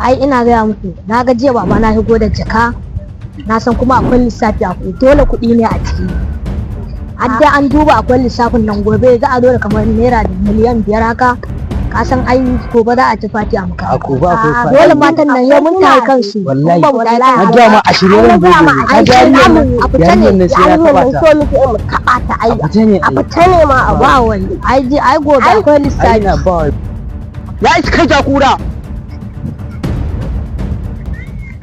ai ina gaya muku na ga jiya baba na shigo da jaka na san kuma akwai lissafi akwai dole kuɗi ne a ciki har da an duba akwai lissafin nan gobe za a zo da kamar naira miliyan 5 haka ka san ai gobe za a ci fati a maka gobe akwai fati dole matan nan ya mun tayi kansu wallahi ba mu tayi har da ma 20 ran gobe ai sai namu a fita ne ne sai ya taba ta so muke mu kaba ta ai a fita ne a fita ne ma a ba wani ai gobe akwai lissafi ina ba ya isa kai jakura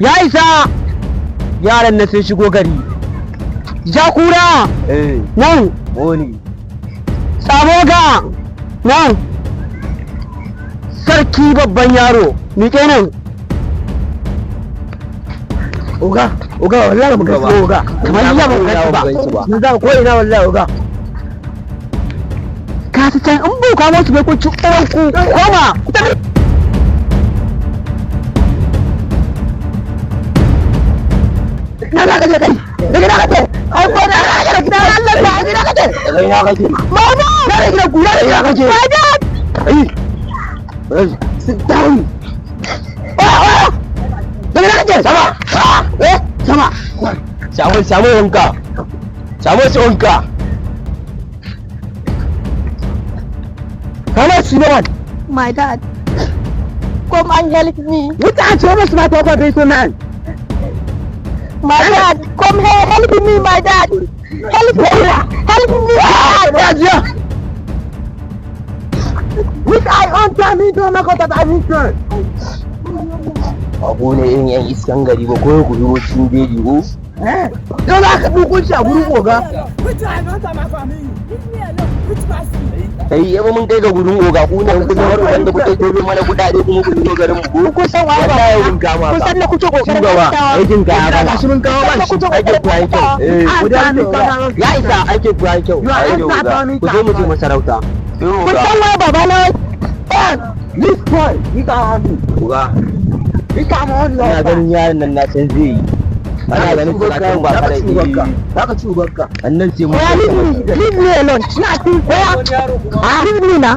ya isa yaran na sun shigo gari jakura nan wani saboga nan sarki babban yaro miƙe nan oga wallahi mu gaisa oga kamar ya ba gaisa ba mun za ko ina wallahi oga ka ta can in buka musu bai ku ci uwan ku koma na ga kai daga na kace ai ko na ga gida Allah ta gida kace daga ina kace mama daga gida gura daga ina kace ai sit down daga ina kace sama sama samu wanka samu shi wanka kana shi ne my dad come and help me wuta ce ba su ba ta ba to man my dad come here help me my dad help me yeah which I on time to na ko ta abinci abu ne in yan iskan gari ba ko ku yi cikin beji ko don za ka dukun shi a gurin oga kai yaba mun kai ga gurin oga ku ne kun har wanda kuke tobe mana kudade kuma ku zo garin mu ku san waye ba ku san na kuke kokarin aikin ka haka ba shi mun kawo ba shi aikin ku yayi kyau ya isa aikin ku yayi kyau ku zo mu je masarauta ku san waye baba na this boy ni ka hannu oga ina ganin yaron nan na san zai yi ana ganin bukatun ba kare yi zaka ci ubanka annan ce mu leave me alone na tin koya leave me na